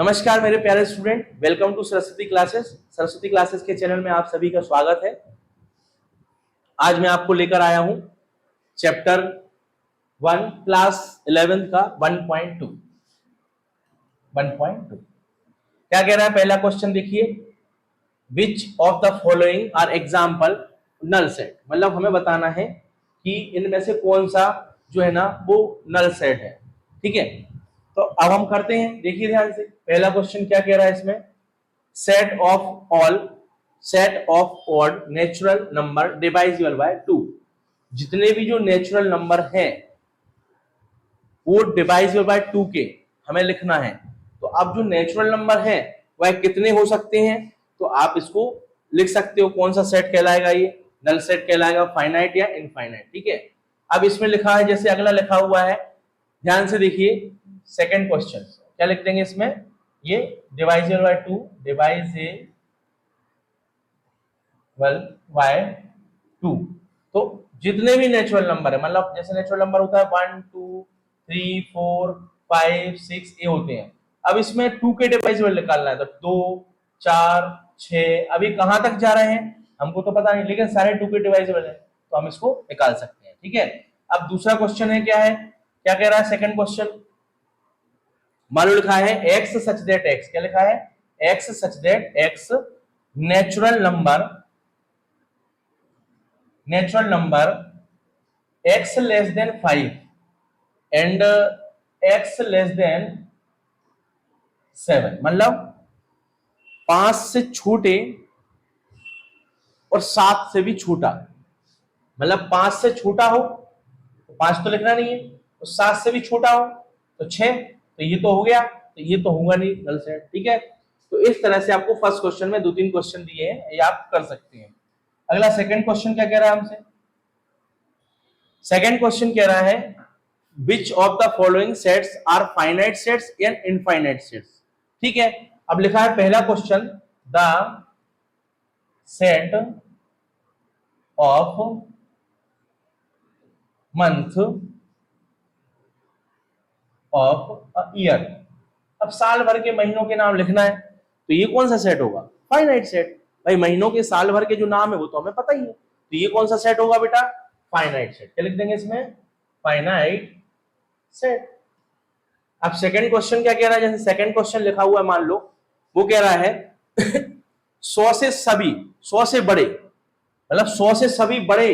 नमस्कार मेरे प्यारे student, welcome to Saraswati classes. Saraswati classes के चैनल में आप सभी का स्वागत है। आज मैं आपको लेकर आया हूं चैप्टर 1 क्लास 11 का 1.2। क्या कह रहा है? पहला क्वेश्चन देखिए, which of the following are example null set. मतलब हमें बताना है कि इनमें से कौन सा जो है ना वो नल सेट है। ठीक है, तो अब हम करते हैं। देखिए ध्यान से, पहला क्वेश्चन क्या कह रहा है इसमें, set of odd natural number divisible by 2। जितने भी जो नेचुरल नंबर हैं वो डिवाइजिबल बाय 2 के हमें लिखना है। तो अब जो नेचुरल नंबर है वह कितने हो सकते हैं, तो आप इसको लिख सकते हो। कौन सा सेट कहलाएगा? ये नल सेट कहलाएगा, फाइनाइट या इनफाइनाइट। ठीक है, अब इसमें लिखा है, जैसे अगला लिखा हुआ है, ध्यान से देखिए। सेकंड क्वेश्चन क्या लिख देंगे इसमें, ये डिवाइजिबल बाय 2, डिवाइजिबल बाय 2। तो जितने भी नेचुरल नंबर है, मतलब जैसे नेचुरल नंबर होता है 1 2 3 4 5 6 ये होते हैं। अब इसमें 2 के डिवाइजिबल निकालना है, तो 2 4 6, अभी कहां तक जा रहे हैं हमको तो पता नहीं, लेकिन सारे 2 के डिवाइजिबल है तो हम इसको निकाल सकते हैं। ठीक है, अब दूसरा क्वेश्चन है, क्या है, क्या कह रहा है सेकंड क्वेश्चन। मान लो लिखा है x सच दैट x, क्या लिखा है, x such that x natural number x less than 5 and x less than 7। मतलब 5 से छोटे और 7 से भी छोटा। मतलब 5 से छोटा हो तो 5 तो लिखना नहीं है, तो 7 से भी छोटा हो तो 6, तो ये तो हो गया, तो ये तो होगा नहीं नल सेट। ठीक है, तो इस तरह से आपको फर्स्ट क्वेश्चन में 2-3 क्वेश्चन दिए हैं, ये आप कर सकते हैं। अगला सेकंड क्वेश्चन क्या कह रहा है हमसे। सेकंड क्वेश्चन कह रहा है which of the following sets are finite sets and infinite sets. ठीक है, अब लिखा है पहला question, the set of month of a year. अब साल भर के महीनों के नाम लिखना है, तो ये कौन सा सेट होगा, फाइनाइट सेट। भाई महीनों के साल भर के जो नाम है वो तो हमें पता ही है, तो ये कौन सा सेट होगा बेटा, फाइनाइट सेट। क्या लिख देंगे इसमें, फाइनाइट सेट। अब सेकंड क्वेश्चन क्या कह रहा है, जैसे सेकंड क्वेश्चन लिखा हुआ है मान लो, वो कह रहा है 100 से सभी, 100 से बड़े, मतलब 100 से सभी बड़े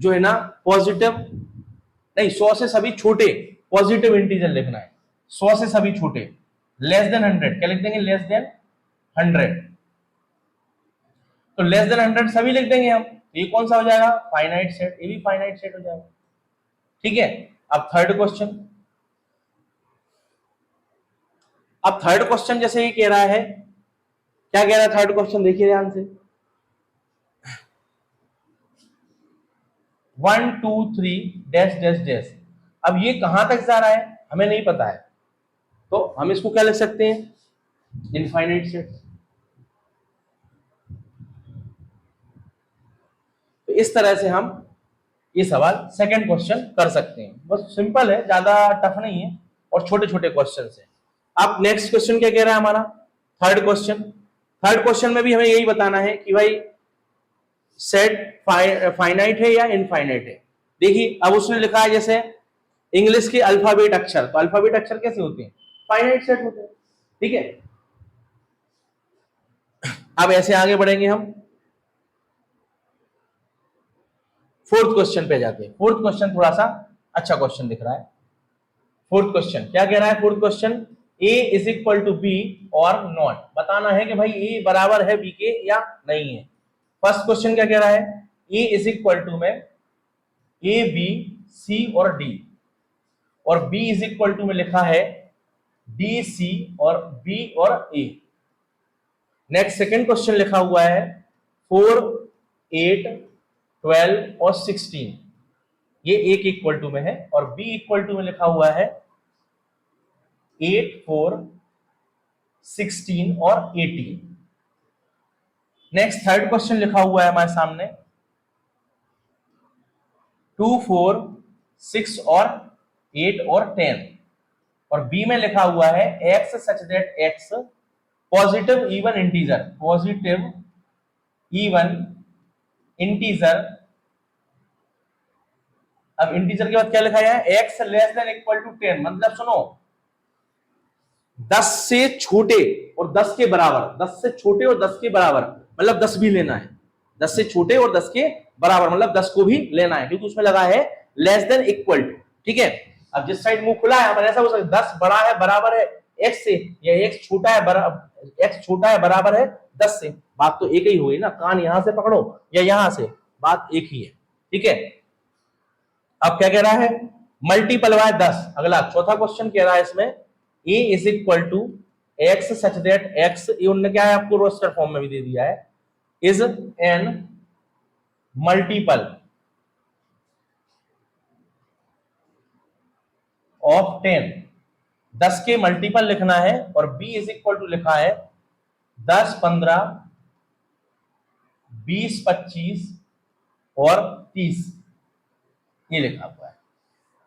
जो है ना पॉजिटिव, नहीं 100 से सभी छोटे पॉजिटिव इंटीजर लिखना है। 100 से सभी छोटे, लेस देन 100, क्या लिख देंगे, लेस देन 100। तो लेस देन 100 सभी लिख देंगे हम, ये कौन सा हो जाएगा, फाइनाइट सेट। ये भी फाइनाइट सेट हो जाएगा। ठीक है, अब थर्ड क्वेश्चन। अब थर्ड क्वेश्चन जैसे ये कह रहा है, क्या कह रहा है थर्ड क्वेश्चन, देखिए ध्यान से, 1 2 3 डैश डैश डैश। अब ये कहां तक जा रहा है हमें नहीं पता है, तो हम इसको क्या लिख सकते हैं, इनफाइनाइट सेट। तो इस तरह से हम ये सवाल सेकंड क्वेश्चन कर सकते हैं। बस सिंपल है, ज्यादा टफ नहीं है और छोटे छोटे क्वेश्चन है। अब नेक्स्ट क्वेश्चन क्या कह रहा है हमारा, थर्ड क्वेश्चन। थर्ड क्वेश्चन में भी हमें यही बताना है कि भाई सेट फाइनाइट है या इनफाइनाइट है। देखिए अब उसने लिखा है जैसे इंग्लिश के अल्फाबेट अक्षर, तो अल्फाबेट अक्षर कैसे होते हैं, फाइनाइट सेट होते हैं। ठीक है, अब ऐसे आगे बढ़ेंगे हम, फोर्थ क्वेश्चन पे जाते हैं। फोर्थ क्वेश्चन थोड़ा सा अच्छा क्वेश्चन दिख रहा है। फोर्थ क्वेश्चन क्या कह रहा है, fourth question, a is equal to B और नॉट। बताना है कि भाई a बराबर है b के या नहीं है। फर्स्ट क्वेश्चन क्या कह रहा है, a इज इक्वल टू में a b c और d, और b इज इक्वल टू में लिखा है d c और b और a। नेक्स्ट सेकंड क्वेश्चन लिखा हुआ है 4 8 12 और 16, ये एक इक्वल टू में है, और b इक्वल टू में लिखा हुआ है 8 4 16 और 18। नेक्स्ट थर्ड क्वेश्चन लिखा हुआ है हमारे सामने 2 4 6 और 8 और 10। और बी में लिखा हुआ है X such that X positive even integer, positive even integer. अब इंटीजर के बाद क्या लिखा है, X less than equal to 10, मतलब सुनो 10 से छोटे और 10 के बराबर, 10 से छोटे और 10 के बराबर, मतलब 10 भी लेना है, 10 से छोटे और 10 के बराबर मतलब 10 को भी लेना है, क्योंकि उसमें लगा है लेस देन इक्वल टू। ठीक है, अब जिस साइड मुंह खुला है ऐसा हो सकता है 10 बड़ा है बराबर है x से, या x छोटा है बराबर है 10 से, बात तो एक ही हुई ना, कान यहां से पकड़ो या यहां से, बात एक ही है। ठीक है, अब क्या कह रहा है, मल्टीपल बाय 10। अगला चौथा क्वेश्चन कह रहा है इसमें a is equal to X such that X, ये उन्होंने क्या है आपको रोस्टर फॉर्म में भी दे दिया है, इज एन मल्टीपल ऑफ 10, 10 के मल्टीपल लिखना है, और b इज इक्वल टू लिखा है 10, 15, 20, 25 और 30, ये लिखा हुआ है।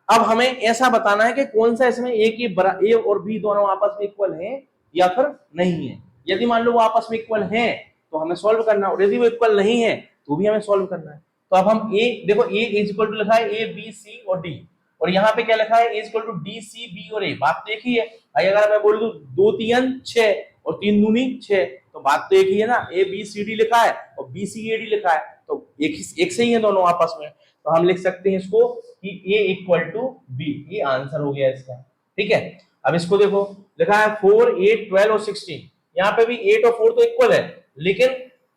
अब हमें ऐसा बताना है कि कौन सा इसमें ए और बी दोनों आपस में इक्वल हैं या फिर नहीं है। यदि मान लो वो आपस में इक्वल हैं तो हमें सॉल्व करना है, और यदि वो इक्वल नहीं है तो भी हमें सॉल्व करना है। तो अब हम ए देखो, ए इज इक्वल टू लिखा है ए बी सी और डी, और यहाँ पे क्या लिखा है A equal to D C B और ए, बात तो एक ही है भाई। अगर मैं बोल दूं 2 3 6 और 3 दूनी 6, तो बात तो एक ही है ना, ए बी सी डी लिखा है और बी सी ए डी लिखा है, तो एक से ही है दोनों आपस में, तो हम लिख सकते हैं इसको कि a इक्वल टू बी, ये आंसर हो गया इसका। ठीक है, अब इसको देखो लिखा है 4, 8, 12 और 16, यहाँ पे भी 8 और 4 तो इक्वल है, लेकिन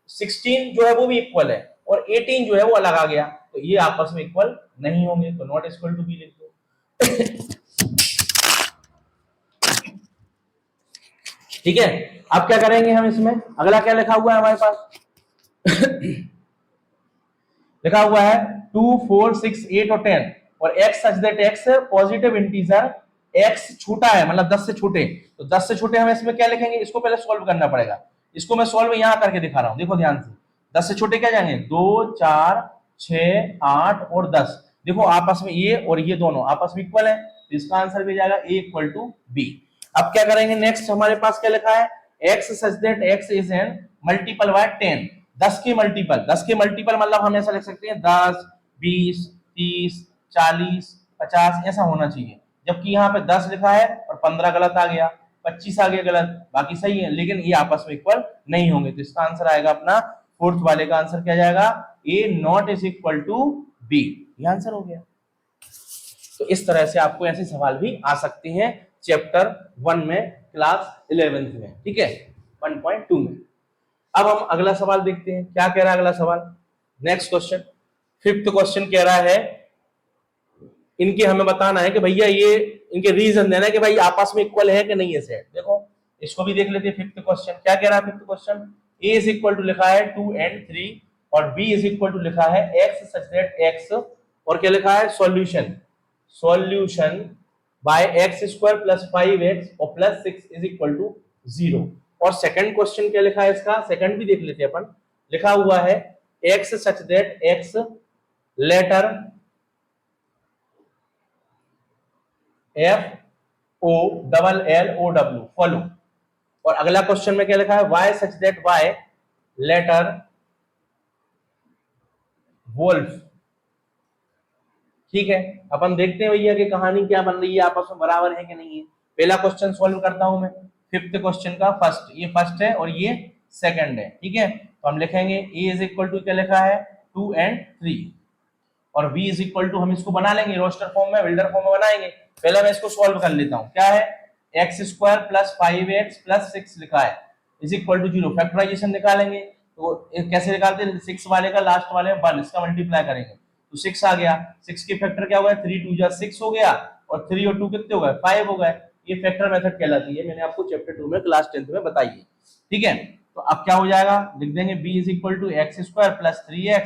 16 जो है वो भी इक्वल है और 18 जो है वो अलग आ गया, तो ये आपस में इक्वल नहीं होंगे, तो नॉट इक्वल टू बी लिख दो। ठीक है, अब क्या करेंगे हम इसमें, अगला क्या लिखा हुआ है हमारे पास लिखा हुआ है 2, 4, 6, 8 और 10, और x such that x positive integer, x छोटा है मतलब 10 से छोटे, तो 10 से छोटे हम इसमें क्या लिखेंगे, इसको पहले सॉल्व करना पड़ेगा। इसको मैं सॉल्व यहां करके दिखा रहा हूं, देखो ध्यान से, 10 से छोटे क्या जाएंगे 2, 4, 6, 8 और 10, देखो आपस में ये और ये दोनों आपस में इक्वल है, तो इसका आंसर भी जाएगा a इक्वल टू बी। अब क्या करेंगे नेक्स्ट, हमारे पास क्या लिखा है x such that x is an multiple bye 10, 10 के मल्टीपल मतलब हम ऐसा लिख सकते हैं 10, 20, 30, 40, 50 ऐसा होना चाहिए, जबकि यहाँ पे 10 लिखा है और 15 गलत आ गया, 25 आ गया गलत, बाकी सही है, लेकिन ये आपस में इक्वल नहीं होंगे, तो इसका आंसर आएगा अपना फोर्थ वाले का आंसर क्या जाएगा, A not is equal to B, ये आंसर हो गया। तो इस तरह से आपको ऐसे सवाल भी आ सकते हैं चैप्टर 1 में क्लास 11th में। ठीक है, 1.2 में। अब हम अगला सवाल देखते हैं, क्या कह रहा है अगला सवाल, नेक्स्ट क्वेश्चन, 5th क्वेश्चन कह रहा है इनके हमें बताना है कि भैया ये इनके रीजन देना है कि भाई आपस में इक्वल है कि नहीं है सेट। देखो इसको भी देख लेते हैं, 5th क्वेश्चन क्या कह रहा है। 5th question a is equal to लिखा है 2 and 3 और b इज इक्वल टू लिखा है x सच दैट x, और क्या लिखा है solution bye x square plus 5x और प्लस 6 इज इक्वल टू 0। और सेकंड क्वेश्चन क्या लिखा है इसका, सेकंड भी देख लेते हैं अपन, लिखा हुआ है x such that x letter FOLLOW follow, और अगला क्वेश्चन में क्या लिखा है y such that y letter wolf. ठीक है, अपन देखते हैं भैया कि कहानी क्या बन रही है, आपस में बराबर है कि नहीं है। पहला क्वेश्चन सॉल्व करता हूं मैं, 5th क्वेश्चन का फर्स्ट, ये फर्स्ट है और ये सेकंड है। ठीक है, तो हम लिखेंगे a इज इक्वल टू क्या लिखा है 2 and 3 और b इज इक्वल टू हम इसको बना लेंगे रोस्टर फॉर्म में, बिल्डर फॉर्म में बनाएंगे। पहले मैं इसको सॉल्व कर लेता हूं, क्या है x square plus 5x plus 6 लिखा है इज इक्वल टू 0, फैक्टराइजेशन निकालेंगे तो कैसे निकालते हैं, 6 वाले का लास्ट वाले में 1, इसका मल्टीप्लाई करेंगे तो 6 आ गया, 6 के फैक्टर क्या हो गया 3 2 6 हो गया, और 3 और 2 कितने हो गए 5 हो गए। ये फैक्टर मेथड कहलाती है, मैंने आपको चैप्टर 2 में क्लास 10th में बताई है। ठीक है, तो अब क्या हो जाएगा, लिख देंगे b is equal to X square plus 3x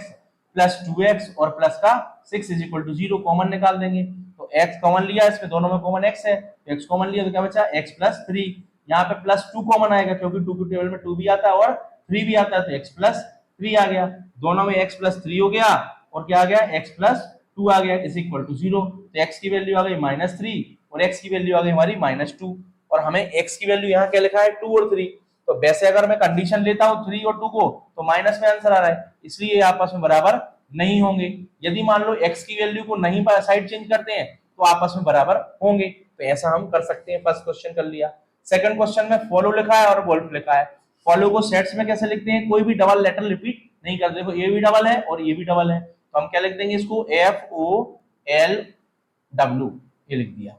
plus 2x और प्लस का 6 इज इक्वल टू 0, कॉमन निकाल देंगे, तो x कॉमन लिया, इसमें दोनों में कॉमन x है, तो x कॉमन लिया तो क्या बचा x प्लस 3, यहाँ पे प्लस 2 कॉमन आएगा क्योंकि 2 की टेबल में 2 भी आता है और 3 भी आता है, तो x प्लस 3 आ गया, दोनों में x प्लस 3 हो गया और क्या आ गया x प्लस 2 आ गया इज इक्वल टू 0, तो x की वैल्यू आ गई -3 और x की वैल्यू आ गई हमारी -2 और हमें x की वैल्यू यहाँ क्या लिखा है 2 और 3। तो वैसे अगर मैं कंडीशन लेता हूँ 3 और 2 को तो माइनस में आंसर आ रहा है, इसलिए ये आपस में बराबर नहीं होंगे। यदि मान लो x की वैल्यू को नहीं साइड चेंज करते हैं तो आपस में बराबर होंगे। तो ऐसा हम कर सकते हैं। फर्स्ट क्वेश्चन कर लिया। सेकंड क्वेश्चन में फॉलो लिखा है और वोल्फ लिखा है। फॉलो को सेट्स में कैसे लिखते हैं, कोई भी डबल लेटर रिपीट नहीं करते। देखो ये भी डबल है और ये भी डबल है, तो हम क्या लिख देंगे इसको FOLW, ये लिख दिया।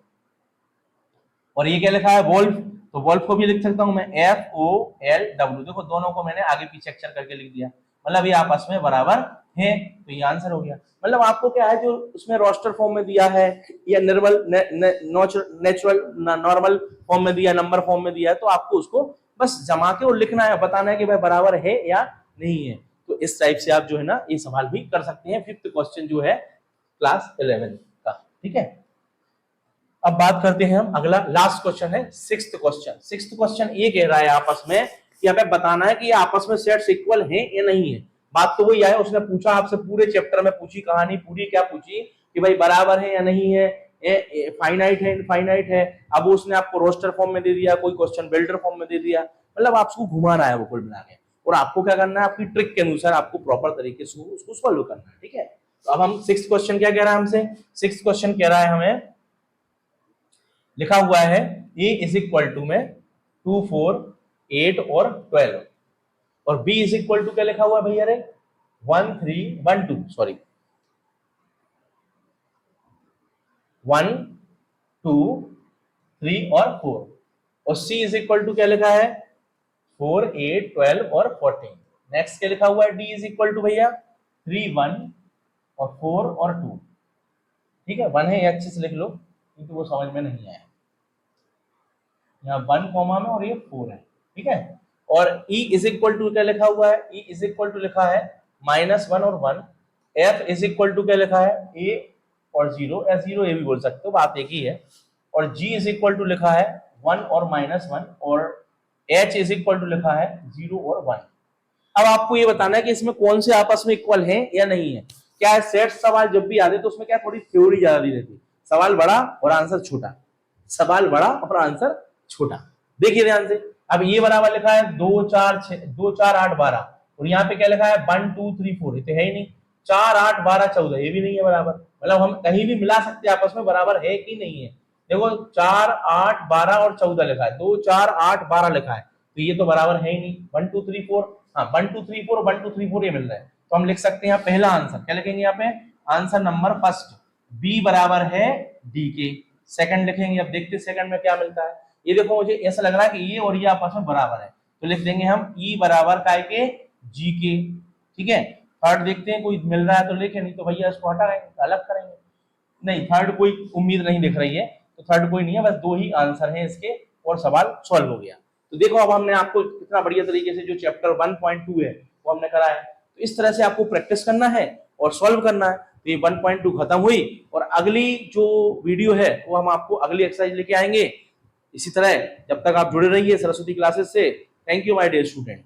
और ये क्या लिखा है वोल्फ, तो वोल्फ को भी लिख सकता हूं मैं FOLW। देखो दोनों को मैंने आगे पीछे अक्षर करके लिख दिया, मतलब ये आपस में बराबर है, तो ये आंसर हो गया। मतलब आपको क्या है जो उसमें रोस्टर फॉर्म में दिया है या नेचुरल नॉर्मल फॉर्म में दिया, नंबर फॉर्म में दिया है, तो आपको उसको बस जमा के और लिखना है, बताना है कि भाई बराबर है या नहीं है। तो इस टाइप से आप जो है ना ये सवाल भी कर सकते हैं। फिफ्थ क्वेश्चन जो है क्लास 11 का, ठीक है। अब बात करते हैं हम अगला, लास्ट क्वेश्चन है सिक्स्थ क्वेश्चन। सिक्स्थ क्वेश्चन ये कह रहा है आपस में कि हमें बताना है कि ये आपस में सेट्स इक्वल हैं या नहीं है। बात तो वही है, उसने पूछा आपसे, पूरे चैप्टर में पूछी कहानी, पूरी क्या पूछी कि भाई बराबर है या नहीं है, फाइनाइट है इनफाइनाइट है। अब उसने आपको रोस्टर फॉर्म में दे दिया, कोई क्वेश्चन बिल्डर फॉर्म में दे दिया, मतलब आपको घुमाना है वो कुल मिला के, और आपको क्या करना है आपकी ट्रिक के अनुसार आपको प्रॉपर तरीके से उसको सॉल्व करना है, ठीक है। तो अब हम सिक्स्थ क्वेश्चन क्या कह रहा है हमसे, सिक्स्थ क्वेश्चन कह रहा है हमें, लिखा हुआ है a इज इक्वल टू में 2, 4, 8 और 12 और b इज इक्वल टू क्या लिखा हुआ है भैया रे 1, 3, 1, 2 सॉरी 1, 2, 3 और 4 और c इज इक्वल टू क्या लिखा है 4, 8, 12 और 14। नेक्स्ट क्या लिखा हुआ है d इज इक्वल टू भैया 3, 1 और 4 और 2, ठीक है। 1 है ये अच्छे से लिख लो क्योंकि वो समझ में नहीं आया, यहाँ 1 कॉमा में और ये 4 है, ठीक है। और e इज इक्वल टू क्या लिखा हुआ है, e इज इक्वल टू लिखा है -1 और 1। f इज इक्वल टू क्या लिखा है a और 0, या 0 ये भी बोल सकते हो, बात एक ही है। और g इज इक्वल टू लिखा है 1 और -1 और h इज इक्वल टू लिखा है 0 और 1। अब आपको ये बताना है कि इसमें कौन से आपस में इक्वल हैं या नहीं है। क्या है सेट सवाल जब भी आते तो उसमें क्या थोड़ी थ्योरी ज्यादा दी रहती, सवाल बड़ा और आंसर छोटा, सवाल बड़ा और आंसर छोटा। देखिए ध्यान से, अब ये बराबर लिखा है 2, 4, 6, 2, 4, 8, 12 और यहाँ पे क्या लिखा है 1, 2, 3, 4, ये तो है ही नहीं। 4, 8, 12, 14 ये भी नहीं है बराबर, मतलब हम कहीं भी मिला सकते हैं आपस में, बराबर है कि नहीं है। देखो 4, 8, 12 और 14 लिखा है, 2, 4, 8, 12 लिखा है, तो ये तो बराबर है ही नहीं। 1, 2, 3, 4, हाँ 1, 2, 3, 4, 1, 2, 3, 4 ये मिल रहा है, तो हम लिख सकते हैं पहला आंसर क्या लिखेंगे यहाँ पे, आंसर नंबर फर्स्ट बी बराबर है डी के। सेकंड लिखेंगे, अब देखते सेकंड में क्या मिलता है। ये देखो मुझे ऐसा लग रहा है कि ये और ये आपस में बराबर है, तो लिख देंगे हम ई बराबर काय के जी के, ठीक है। थर्ड देखते हैं कोई मिल रहा है तो लिखे, नहीं तो भैया इसको हटाएंगे अलग करेंगे। नहीं थर्ड कोई उम्मीद नहीं दिख रही है, तो थर्ड कोई नहीं है, बस 2 ही आंसर हैं इसके और सवाल सॉल्व हो गया। तो देखो अब हमने आपको कितना बढ़िया तरीके से जो चैप्टर 1.2 है वो हमने कराया। तो इस तरह से आपको प्रैक्टिस करना है और सॉल्व करना है। तो ये 1.2 खत्म हुई और अगली जो वीडियो है वो हम आपको अगली एक्सरसाइज लेके आएंगे। इसी तरह जब तक आप जुड़े रहिए सरस्वती क्लासेस से। Thank you my dear student.